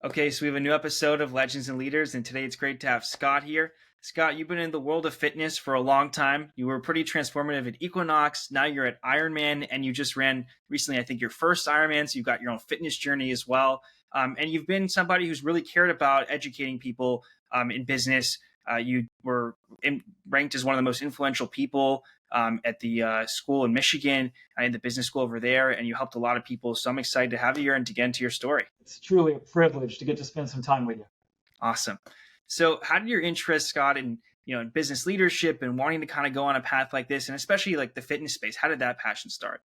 Okay, so we have a new episode of Legends and Leaders, and today it's great to have Scott here. Scott, you've been in the world of fitness for a long time. You were pretty transformative at Equinox. Now you're at IRONMAN, and you just ran recently, I think, your first IRONMAN. So you've got your own fitness journey as well. And you've been somebody who's really cared about educating people in business. You were ranked as one of the most influential people at the school in Michigan, in the business school over there, and you helped a lot of people. So I'm excited to have you here and to get into your story. It's truly a privilege to get to spend some time with you. Awesome. So how did your interest, Scott, in business leadership and wanting to kind of go on a path like this, and especially like the fitness space, how did that passion start?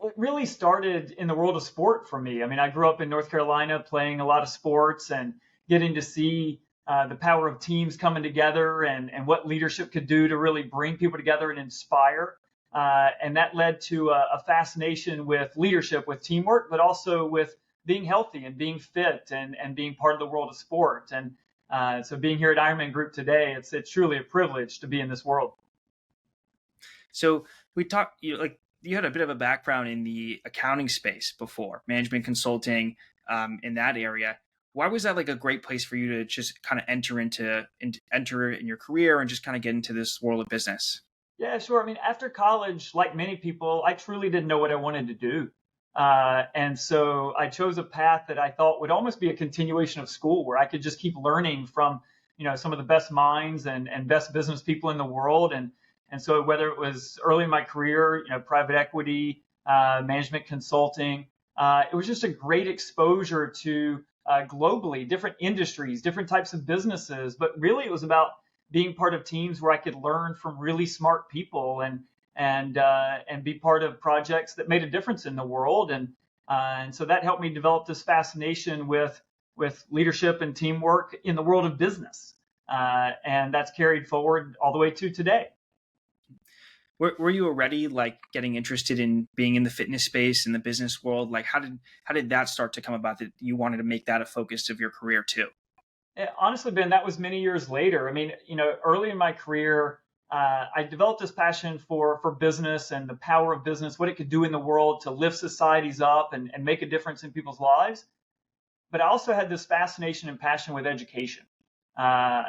It really started in the world of sport for me. I mean, I grew up in North Carolina playing a lot of sports and getting to see the power of teams coming together and what leadership could do to really bring people together and inspire. And that led to a fascination with leadership, with teamwork, but also with being healthy and being fit and being part of the world of sport. And so being here at IRONMAN Group today, it's truly a privilege to be in this world. So we talked, you had a bit of a background in the accounting space before, management consulting in that area. Why was that like a great place for you to just kind of enter in your career and just kind of get into this world of business? Yeah, sure. I mean, after college, like many people, I truly didn't know what I wanted to do. And so I chose a path that I thought would almost be a continuation of school where I could just keep learning from, some of the best minds and best business people in the world. And so whether it was early in my career, private equity, management consulting, it was just a great exposure to globally different industries, different types of businesses. But really it was about being part of teams where I could learn from really smart people and be part of projects that made a difference in the world. And so that helped me develop this fascination with leadership and teamwork in the world of business. And that's carried forward all the way to today. Were you already like getting interested in being in the fitness space in the business world? Like how did that start to come about that you wanted to make that a focus of your career too? Honestly, Ben, that was many years later. I mean, early in my career, I developed this passion for business and the power of business, what it could do in the world to lift societies up and make a difference in people's lives. But I also had this fascination and passion with education. Uh,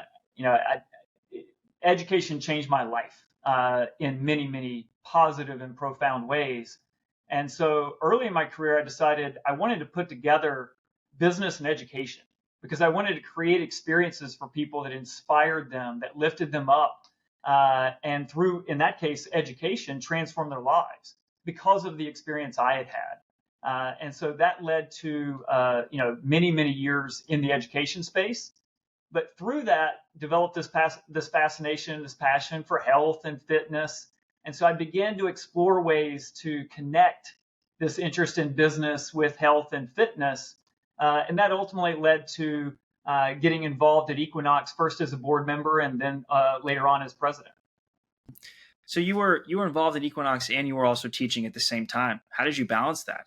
Education changed my life in many, many positive and profound ways. And so early in my career, I decided I wanted to put together business and education because I wanted to create experiences for people that inspired them, that lifted them up, and through, in that case, education, transform their lives because of the experience I had had. And so that led to, many, many years in the education space. But through that, developed this fascination, this passion for health and fitness. And so I began to explore ways to connect this interest in business with health and fitness. And that ultimately led to getting involved at Equinox, first as a board member and then later on as president. So you were involved in Equinox and you were also teaching at the same time. How did you balance that?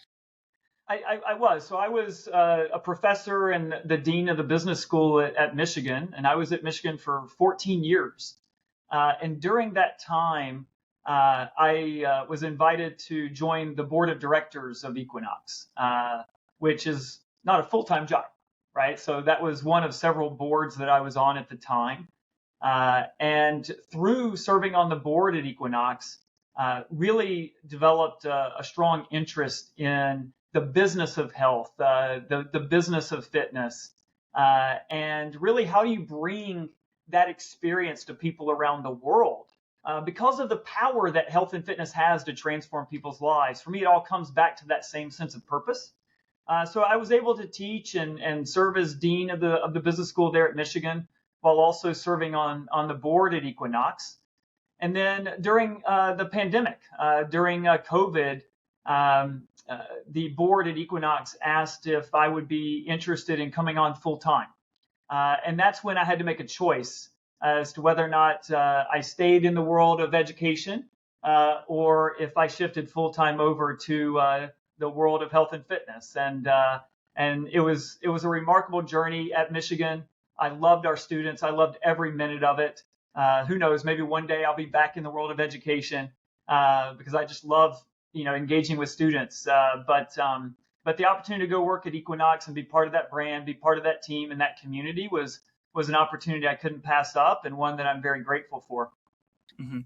I was. So I was a professor and the dean of the business school at Michigan, and I was at Michigan for 14 years. And during that time, I was invited to join the board of directors of Equinox, which is not a full-time job, right? So that was one of several boards that I was on at the time. And through serving on the board at Equinox, really developed a strong interest in the business of health, the business of fitness, and really how you bring that experience to people around the world. Because of the power that health and fitness has to transform people's lives. For me, it all comes back to that same sense of purpose. So I was able to teach and serve as dean of the business school there at Michigan, while also serving on the board at Equinox. And then during the pandemic, during COVID, the board at Equinox asked if I would be interested in coming on full time. And that's when I had to make a choice as to whether or not I stayed in the world of education or if I shifted full time over to the world of health and fitness. And it was a remarkable journey at Michigan. I loved our students. I loved every minute of it. Who knows, maybe one day I'll be back in the world of education because I just love engaging with students. But but the opportunity to go work at Equinox and be part of that brand, be part of that team and that community was an opportunity I couldn't pass up, and one that I'm very grateful for. Hmm.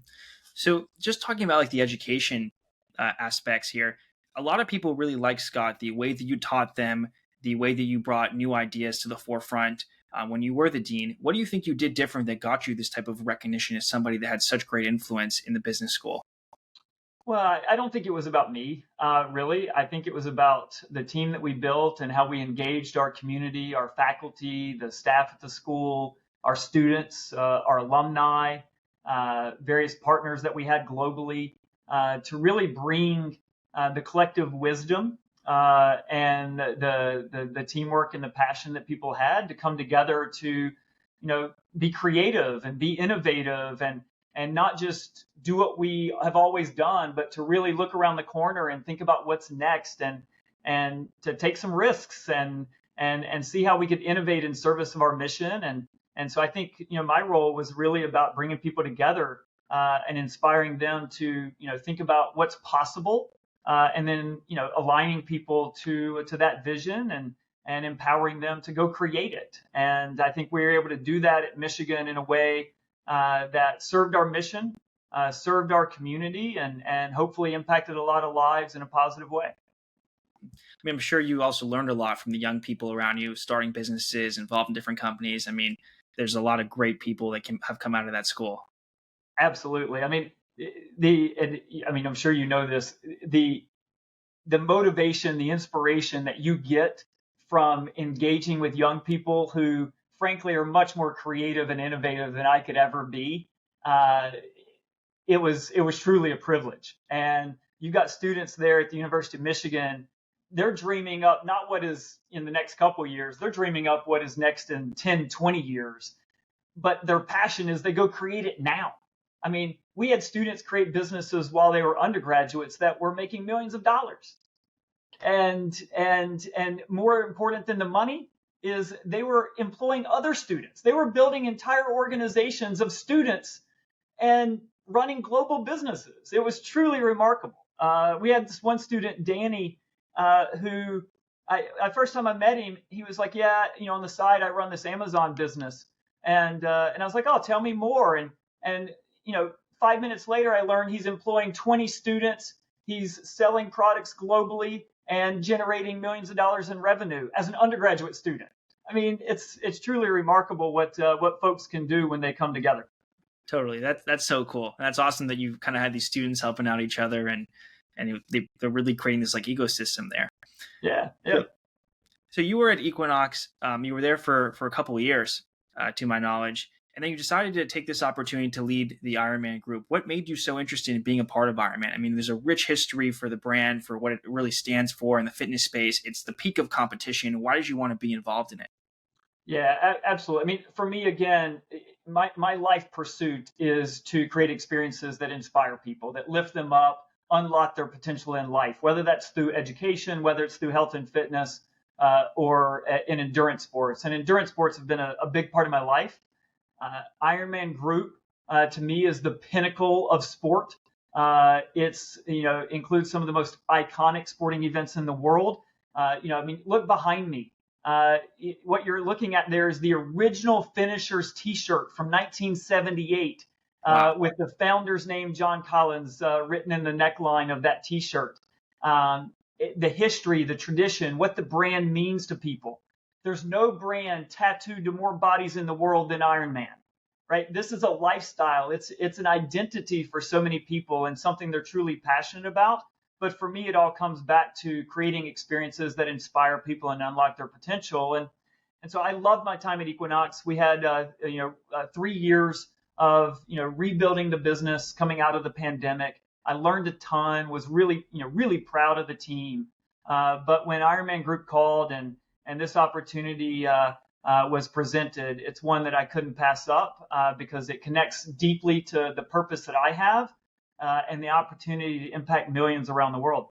So just talking about like the education aspects here, a lot of people really like Scott, the way that you taught them, the way that you brought new ideas to the forefront when you were the dean. What do you think you did different that got you this type of recognition as somebody that had such great influence in the business school? Well, I don't think it was about me, really. I think it was about the team that we built and how we engaged our community, our faculty, the staff at the school, our students, our alumni, various partners that we had globally, to really bring the collective wisdom and the teamwork and the passion that people had to come together to, be creative and be innovative and not just do what we have always done, but to really look around the corner and think about what's next and to take some risks and see how we could innovate in service of our mission. And so I think, my role was really about bringing people together and inspiring them to, think about what's possible and then, aligning people to that vision and empowering them to go create it. And I think we were able to do that at Michigan in a way that served our mission, served our community, and hopefully impacted a lot of lives in a positive way. I mean, I'm sure you also learned a lot from the young people around you, starting businesses, involved in different companies. I mean, there's a lot of great people that have come out of that school. Absolutely. I mean, I'm sure you know this. The motivation, the inspiration that you get from engaging with young people who, frankly, are much more creative and innovative than I could ever be. Uh, it was truly a privilege. And you got students there at the University of Michigan. They're dreaming up not what is in the next couple of years. They're dreaming up what is next in 10, 20 years. But their passion is they go create it now. I mean, we had students create businesses while they were undergraduates that were making millions of dollars. And more important than the money is they were employing other students. They were building entire organizations of students and running global businesses. It was truly remarkable. We had this one student, Danny, who first time I met him, he was like, "Yeah, on the side, I run this Amazon business," and I was like, "Oh, tell me more." And 5 minutes later, I learned he's employing 20 students. He's selling products globally and generating millions of dollars in revenue as an undergraduate student. I mean, it's truly remarkable what folks can do when they come together. Totally. That's so cool. That's awesome that you kind of had these students helping out each other and they're really creating this like ecosystem there. Yeah, yeah. So, so you were at Equinox. You were there for a couple of years, to my knowledge, and then you decided to take this opportunity to lead the IRONMAN Group. What made you so interested in being a part of IRONMAN? I mean, there's a rich history for the brand, for what it really stands for in the fitness space. It's the peak of competition. Why did you want to be involved in it? Yeah, absolutely. I mean, for me, again, my life pursuit is to create experiences that inspire people, that lift them up, unlock their potential in life, whether that's through education, whether it's through health and fitness, or in endurance sports. And endurance sports have been a big part of my life. IRONMAN Group, to me, is the pinnacle of sport. It's, includes some of the most iconic sporting events in the world. Look behind me. What you're looking at there is the original finishers T-shirt from 1978, Wow. with the founder's name, John Collins, written in the neckline of that T-shirt. The history, the tradition, what the brand means to people. There's no brand tattooed to more bodies in the world than IRONMAN, right? This is a lifestyle. It's an identity for so many people and something they're truly passionate about. But for me, it all comes back to creating experiences that inspire people and unlock their potential. And so I loved my time at Equinox. We had 3 years of rebuilding the business coming out of the pandemic. I learned a ton. Was really proud of the team. But when IRONMAN Group called and this opportunity was presented, it's one that I couldn't pass up because it connects deeply to the purpose that I have. And the opportunity to impact millions around the world.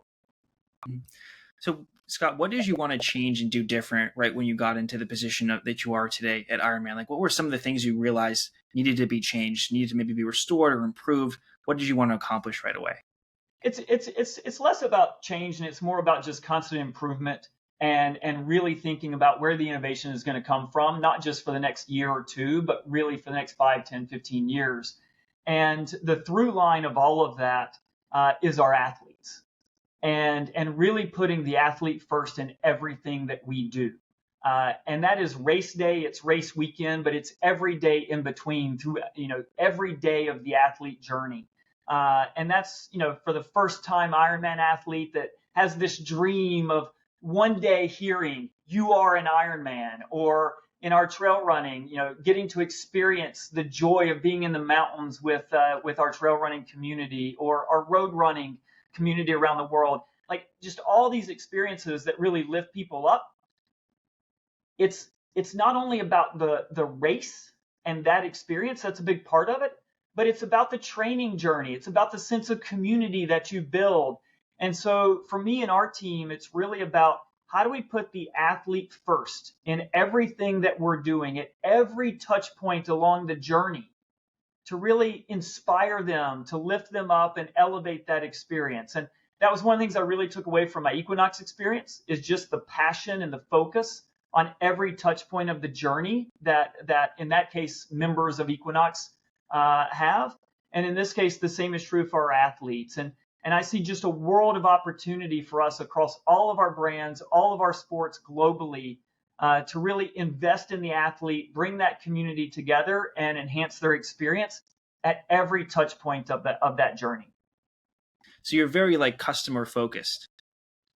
So, Scott, what did you want to change and do different right when you got into the position that you are today at IRONMAN? Like, what were some of the things you realized needed to be changed, needed to maybe be restored or improved? What did you want to accomplish right away? It's less about change and it's more about just constant improvement and really thinking about where the innovation is going to come from, not just for the next year or two, but really for the next 5, 10, 15 years. And the through line of all of that is our athletes and really putting the athlete first in everything that we do. And that is race day, it's race weekend, but it's every day in between through, every day of the athlete journey. And that's, for the first time Ironman athlete that has this dream of one day hearing you are an Ironman, or in our trail running, getting to experience the joy of being in the mountains with our trail running community or our road running community around the world. Like just all these experiences that really lift people up. It's not only about the race and that experience, that's a big part of it, but it's about the training journey. It's about the sense of community that you build. And so for me and our team, it's really about how do we put the athlete first in everything that we're doing at every touch point along the journey to really inspire them, to lift them up and elevate that experience. And that was one of the things I really took away from my Equinox experience is just the passion and the focus on every touch point of the journey that in that case, members of Equinox have. And in this case, the same is true for our athletes. And I see just a world of opportunity for us across all of our brands, all of our sports globally, to really invest in the athlete, bring that community together, and enhance their experience at every touch point of that journey. So you're very like customer focused.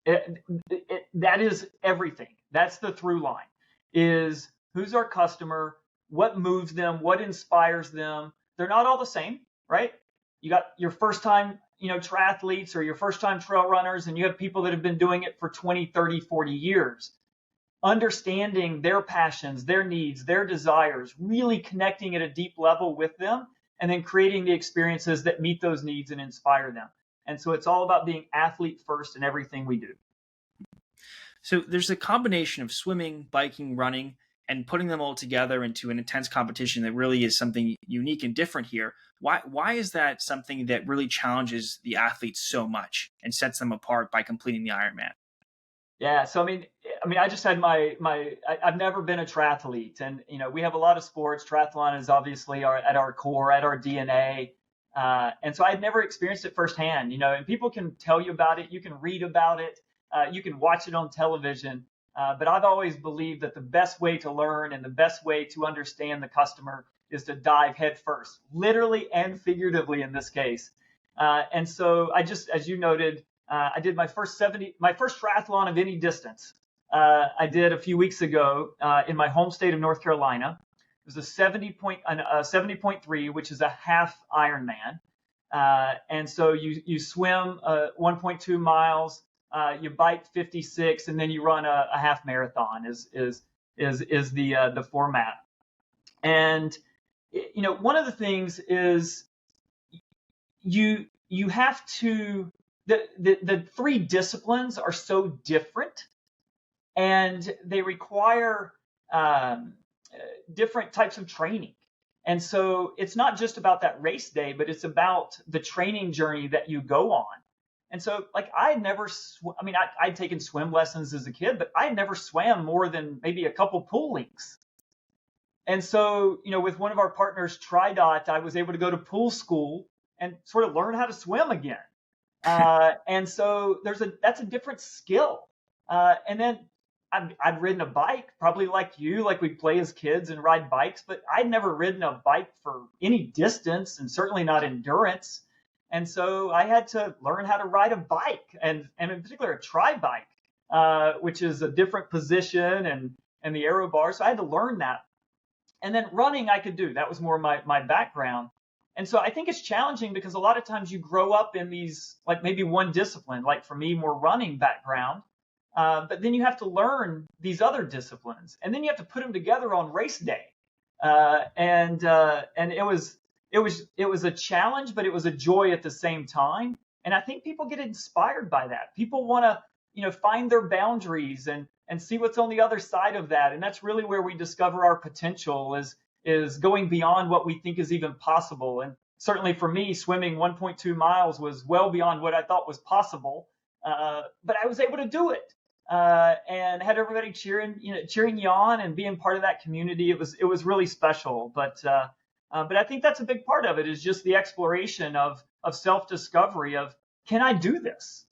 That is everything. That's the through line, is who's our customer, what moves them, what inspires them. They're not all the same, right? You got your first time, triathletes or your first time trail runners, and you have people that have been doing it for 20, 30, 40 years. Understanding their passions, their needs, their desires, really connecting at a deep level with them, and then creating the experiences that meet those needs and inspire them. And so it's all about being athlete first in everything we do. So there's a combination of swimming, biking, running, and putting them all together into an intense competition that really is something unique and different here. Why is that something that really challenges the athletes so much and sets them apart by completing the Ironman? Yeah, so I mean, I just had I've never been a triathlete, and we have a lot of sports. Triathlon is obviously at our core, at our DNA, and so I had never experienced it firsthand. And people can tell you about it, you can read about it, you can watch it on television, but I've always believed that the best way to learn and the best way to understand the customer is to dive head first, literally and figuratively in this case. And so I just, as you noted, I did my first triathlon of any distance. I did a few weeks ago in my home state of North Carolina. It was a 70.3, which is a half Ironman. And so you swim 1.2 miles, you bike 56, and then you run a half marathon is the format. And one of the things is you have to. The three disciplines are so different, and they require different types of training. And so it's not just about that race day, but it's about the training journey that you go on. And so, like, I'd taken swim lessons as a kid, but I had never swam more than maybe a couple pool links. And so, with one of our partners, TriDot, I was able to go to pool school and sort of learn how to swim again. And so that's a different skill. And then I'd ridden a bike, probably like we play as kids and ride bikes, but I'd never ridden a bike for any distance and certainly not endurance. And so I had to learn how to ride a bike and in particular a tri-bike, which is a different position and the aero bar. So I had to learn that. And then running I could do. That was more my background. And so I think it's challenging because a lot of times you grow up in these, like maybe one discipline, like for me, more running background, but then you have to learn these other disciplines, and then you have to put them together on race day. And it was a challenge, but it was a joy at the same time. And I think people get inspired by that. People want to, find their boundaries and see what's on the other side of that. And that's really where we discover our potential is going beyond what we think is even possible. certainly for me, swimming 1.2 miles was well beyond what I thought was possible. But I was able to do it, and had everybody cheering you on and being part of that community. It was really special. But I think that's a big part of it, is just the exploration of self-discovery of, can I do this?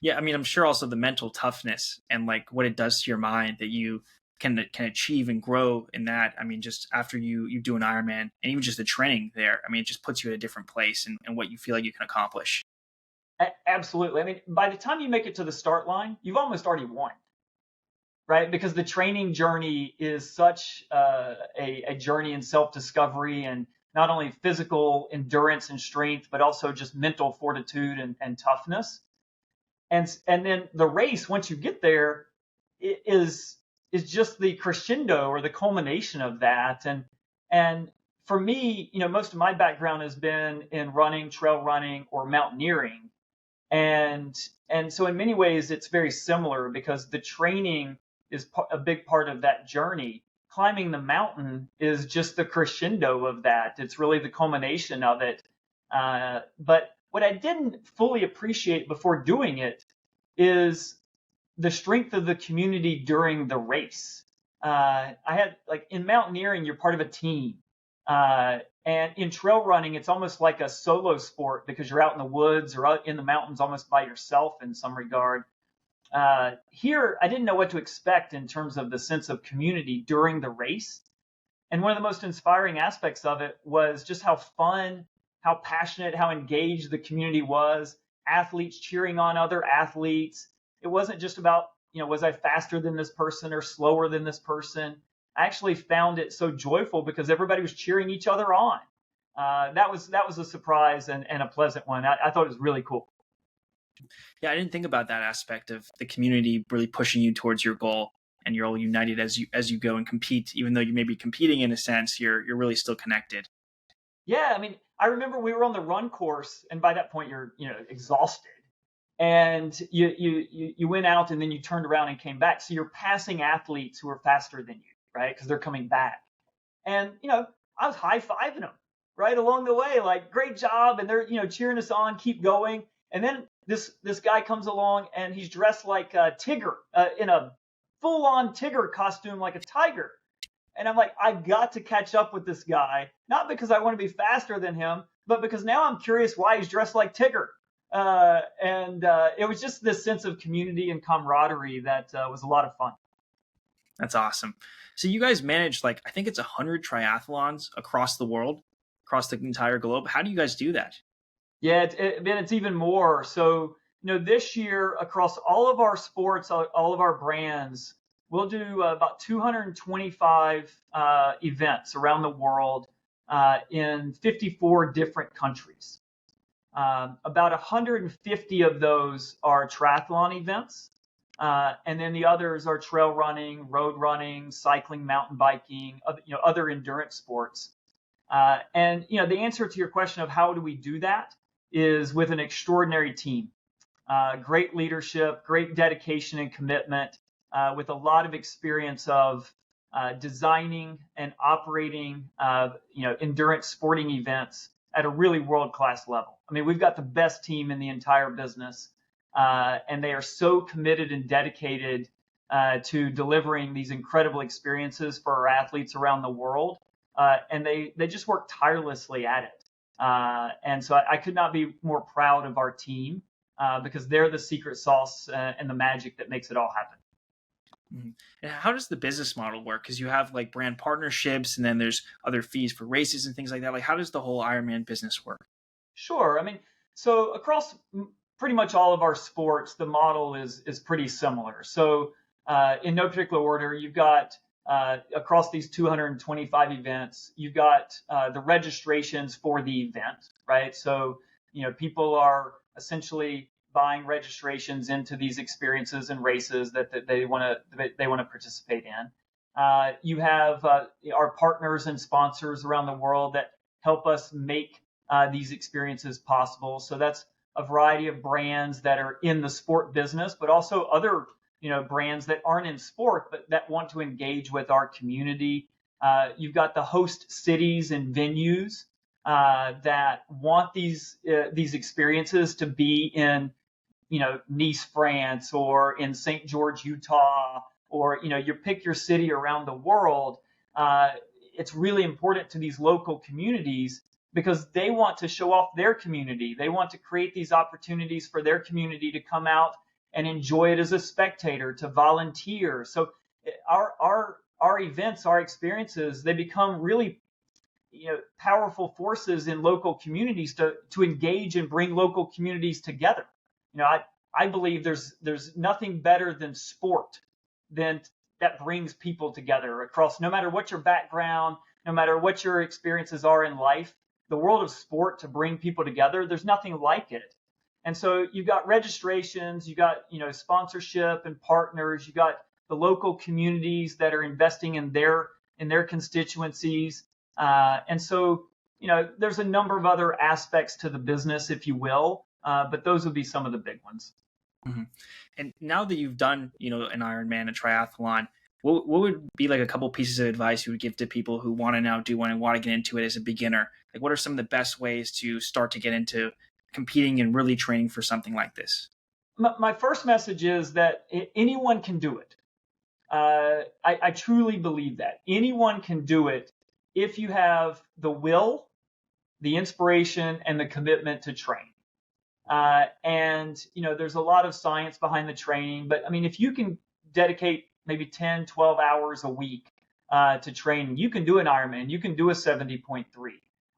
Yeah, I mean, I'm sure also the mental toughness and like what it does to your mind that you can achieve and grow in that. I mean, just after you do an Ironman and even just the training there, I mean, it just puts you at a different place and what you feel like you can accomplish. Absolutely. I mean, by the time you make it to the start line, you've almost already won, right? Because the training journey is such a journey in self-discovery, and not only physical endurance and strength, but also just mental fortitude and toughness. And then the race, once you get there, is just the crescendo or the culmination of that. And for me, most of my background has been in running, trail running, or mountaineering. And so in many ways it's very similar, because the training is a big part of that journey. Climbing the mountain is just the crescendo of that. It's really the culmination of it. But what I didn't fully appreciate before doing it is the strength of the community during the race. I had, like, in mountaineering, you're part of a team. And in trail running, it's almost like a solo sport, because you're out in the woods or out in the mountains almost by yourself in some regard. Here, I didn't know what to expect in terms of the sense of community during the race. And one of the most inspiring aspects of it was just how fun, how passionate, how engaged the community was. Athletes cheering on other athletes. It wasn't just about, was I faster than this person or slower than this person? I actually found it so joyful because everybody was cheering each other on. That was a surprise and a pleasant one. I thought it was really cool. Yeah, I didn't think about that aspect of the community really pushing you towards your goal, and you're all united as you go and compete. Even though you may be competing in a sense, you're really still connected. Yeah, I mean, I remember we were on the run course, and by that point you're exhausted, and you went out and then you turned around and came back. So you're passing athletes who are faster than you, right? Because they're coming back, and I was high fiving them right along the way, like, great job, and they're cheering us on, keep going. And then this guy comes along and he's dressed like Tigger, in a full on Tigger costume, like a tiger. And I'm like, I've got to catch up with this guy, not because I want to be faster than him, but because now I'm curious why he's dressed like Tigger. And it was just this sense of community and camaraderie that was a lot of fun. That's awesome. So you guys manage, like, I think it's 100 triathlons across the world, across the entire globe. How do you guys do that? Yeah, it's even more. So, this year across all of our sports, all of our brands, we'll do about 225 events around the world, in 54 different countries. About 150 of those are triathlon events. And then the others are trail running, road running, cycling, mountain biking, other endurance sports. And the answer to your question of how do we do that is with an extraordinary team, great leadership, great dedication and commitment, with a lot of experience of designing and operating, endurance sporting events at a really world-class level. I mean, we've got the best team in the entire business, and they are so committed and dedicated to delivering these incredible experiences for our athletes around the world, and they just work tirelessly at it. And so I could not be more proud of our team, because they're the secret sauce and the magic that makes it all happen. Mhm. And how does the business model work? Because you have like brand partnerships, and then there's other fees for races and things like that. Like, how does the whole Ironman business work? Sure. I mean, so across pretty much all of our sports, the model is pretty similar. So in no particular order, you've got across these 225 events, you've got the registrations for the event, right? So people are essentially buying registrations into these experiences and races that they want to participate in. You have our partners and sponsors around the world that help us make these experiences possible. So that's a variety of brands that are in the sport business, but also other brands that aren't in sport but that want to engage with our community. You've got the host cities and venues. that want these experiences to be in, Nice, France, or in St. George, Utah, or, you pick your city around the world. Uh, it's really important to these local communities because they want to show off their community. They want to create these opportunities for their community to come out and enjoy it as a spectator, to volunteer. So our events, our experiences, they become really, powerful forces in local communities to engage and bring local communities together. I believe there's nothing better than sport than that brings people together across, no matter what your background, no matter what your experiences are in life. The world of sport to bring people together, there's nothing like it. And so you've got registrations, you got, sponsorship and partners, you got the local communities that are investing in their constituencies. And so, there's a number of other aspects to the business, if you will, but those would be some of the big ones. Mm-hmm. And now that you've done, an Ironman, a triathlon, what would be like a couple pieces of advice you would give to people who want to now do one and want to get into it as a beginner? Like, what are some of the best ways to start to get into competing and really training for something like this? My first message is that anyone can do it. I truly believe that anyone can do it if you have the will, the inspiration, and the commitment to train. And, there's a lot of science behind the training, but I mean, if you can dedicate maybe 10, 12 hours a week to training, you can do an Ironman, you can do a 70.3.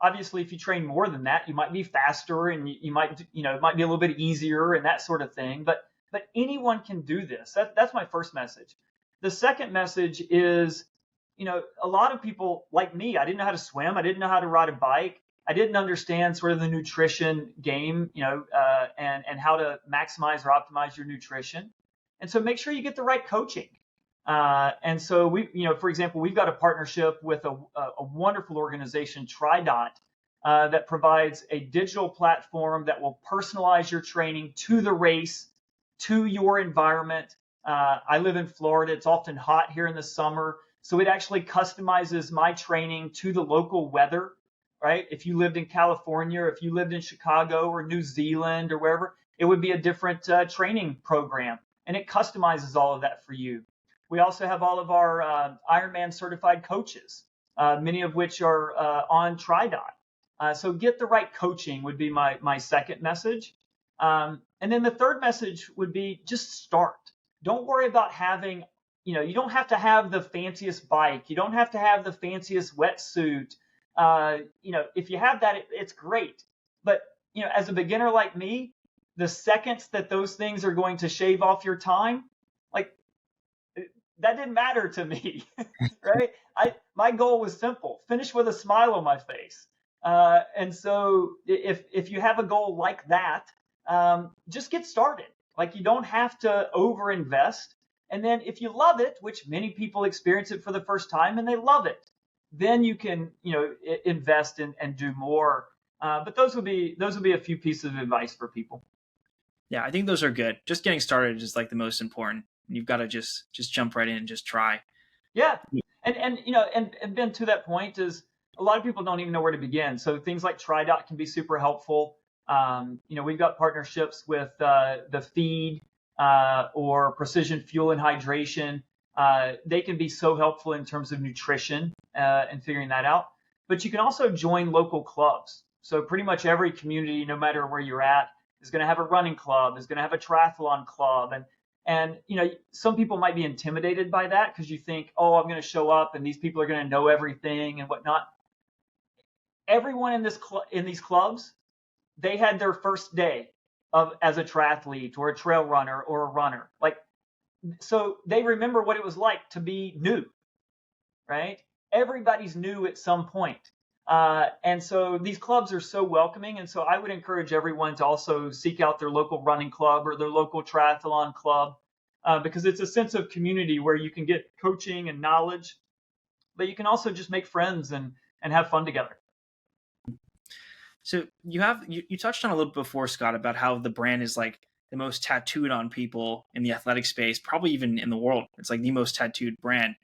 Obviously, if you train more than that, you might be faster and you might, it might be a little bit easier and that sort of thing. But anyone can do this. That's my first message. The second message is, a lot of people like me, I didn't know how to swim. I didn't know how to ride a bike. I didn't understand sort of the nutrition game, and how to maximize or optimize your nutrition. And so make sure you get the right coaching. And so we, for example, we've got a partnership with a wonderful organization, TriDot, that provides a digital platform that will personalize your training to the race, to your environment. I live in Florida. It's often hot here in the summer. So it actually customizes my training to the local weather, right? If you lived in California, or if you lived in Chicago or New Zealand or wherever, it would be a different training program. And it customizes all of that for you. We also have all of our Ironman certified coaches, many of which are on TriDot. So get the right coaching would be my second message. And then the third message would be just start. Don't worry about having, you don't have to have the fanciest bike. You don't have to have the fanciest wetsuit. If you have that, it's great. But, as a beginner like me, the seconds that those things are going to shave off your time, like, that didn't matter to me, right? My goal was simple: finish with a smile on my face. And so if you have a goal like that, just get started. Like, you don't have to overinvest. And then if you love it, which many people experience it for the first time and they love it, then you can, invest and do more. But those would be a few pieces of advice for people. Yeah, I think those are good. Just getting started is like the most important. You've got to just jump right in and just try. Yeah. And Ben, to that point, is a lot of people don't even know where to begin. So things like TriDot can be super helpful. We've got partnerships with the Feed or Precision Fuel and Hydration. They can be so helpful in terms of nutrition and figuring that out. But you can also join local clubs. So pretty much every community, no matter where you're at, is going to have a running club, is going to have a triathlon club. And some people might be intimidated by that because you think, oh, I'm going to show up and these people are going to know everything and whatnot. Everyone in these clubs, they had their first day as a triathlete or a trail runner or a runner. So they remember what it was like to be new, right? Everybody's new at some point. And so these clubs are so welcoming. And so I would encourage everyone to also seek out their local running club or their local triathlon club, because it's a sense of community where you can get coaching and knowledge, but you can also just make friends and have fun together. So you touched on a little bit before, Scott, about how the brand is like the most tattooed on people in the athletic space, probably even in the world. It's like the most tattooed brand.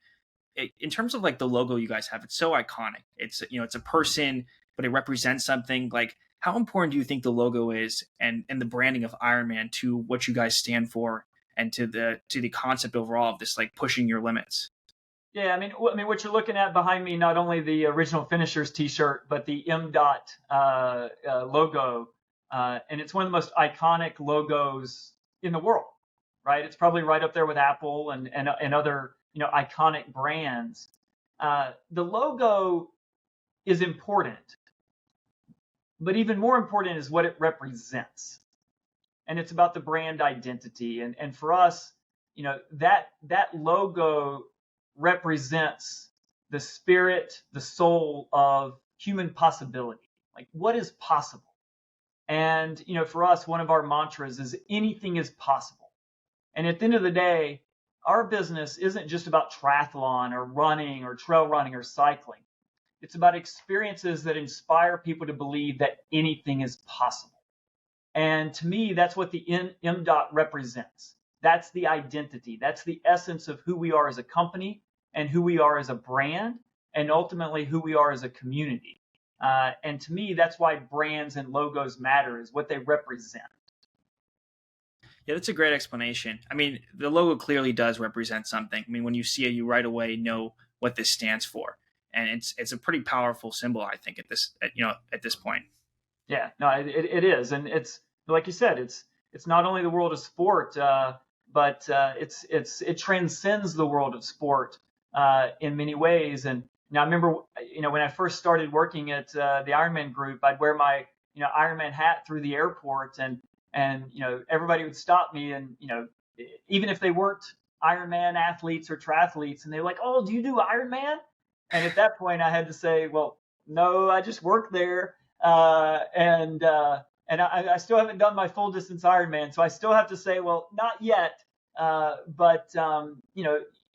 In terms of like the logo you guys have, it's so iconic. It's it's a person but it represents something. Like, how important do you think the logo is and the branding of Ironman to what you guys stand for and to the concept overall of this, like pushing your limits? Yeah, what you're looking at behind me, not only the original finishers T-shirt, but the M. Dot logo, and it's one of the most iconic logos in the world, right? It's probably right up there with Apple and other iconic brands. The logo is important, but even more important is what it represents, and it's about the brand identity. And for us, that logo represents the spirit, the soul of human possibility. Like, what is possible? And for us, one of our mantras is anything is possible. And at the end of the day, our business isn't just about triathlon or running or trail running or cycling. It's about experiences that inspire people to believe that anything is possible. And to me, that's what the M. Dot represents. That's the identity. That's the essence of who we are as a company and who we are as a brand, and ultimately who we are as a community. And to me, that's why brands and logos matter, is what they represent. Yeah, that's a great explanation. I mean, the logo clearly does represent something. I mean, when you see it, you right away know what this stands for, and it's a pretty powerful symbol, I think, at this point. Yeah, no, it is, and it's like you said, it's not only the world of sport, but it transcends the world of sport in many ways. And I remember, when I first started working at the IRONMAN Group, I'd wear my Ironman hat through the airport, and everybody would stop me, and even if they weren't Ironman athletes or triathletes, and they were like, "Oh, do you do Ironman?" And at that point, I had to say, "Well, no, I just work there." And I still haven't done my full distance Ironman, so I still have to say, well, not yet. But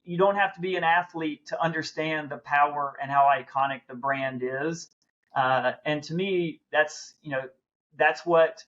you don't have to be an athlete to understand the power and how iconic the brand is. And to me, that's what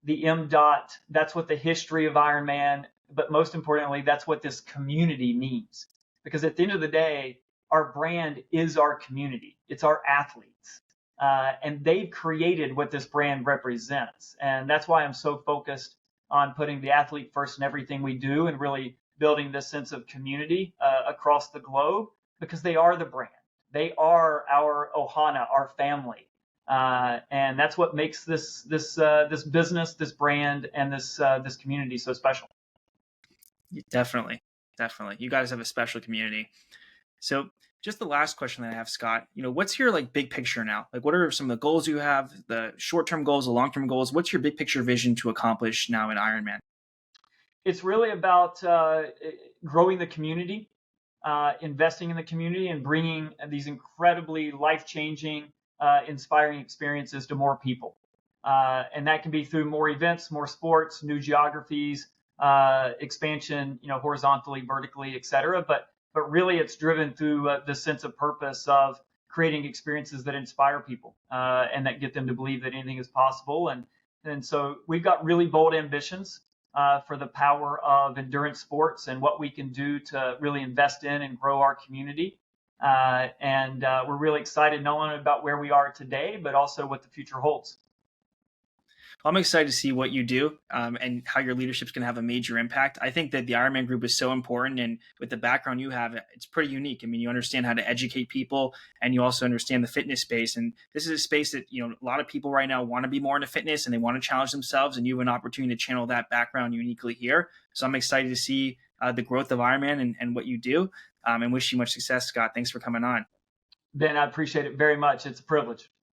the M. Dot, that's what the history of Ironman, but most importantly, that's what this community means. Because at the end of the day, our brand is our community. It's our athletes. And they've created what this brand represents. And that's why I'm so focused on putting the athlete first in everything we do, and really building this sense of community across the globe, because they are the brand. They are our Ohana, our family. And that's what makes this business, this brand, and this community so special. Definitely, definitely. You guys have a special community. So just the last question that I have, Scott, what's your like big picture now? Like, what are some of the goals you have, the short-term goals, the long-term goals? What's your big picture vision to accomplish now in Ironman? It's really about growing the community, investing in the community, and bringing these incredibly life-changing, inspiring experiences to more people. And that can be through more events, more sports, new geographies, expansion, horizontally, vertically, et cetera. But really, it's driven through the sense of purpose of creating experiences that inspire people and that get them to believe that anything is possible. And so we've got really bold ambitions for the power of endurance sports and what we can do to really invest in and grow our community. And we're really excited not only about where we are today, but also what the future holds. I'm excited to see what you do and how your leadership's going to have a major impact. I think that the Ironman Group is so important, and with the background you have, it's pretty unique. I mean, you understand how to educate people, and you also understand the fitness space. And this is a space that a lot of people right now want to be more into fitness, and they want to challenge themselves. And you have an opportunity to channel that background uniquely here. So I'm excited to see the growth of Ironman and what you do. And wish you much success, Scott. Thanks for coming on. Ben, I appreciate it very much. It's a privilege.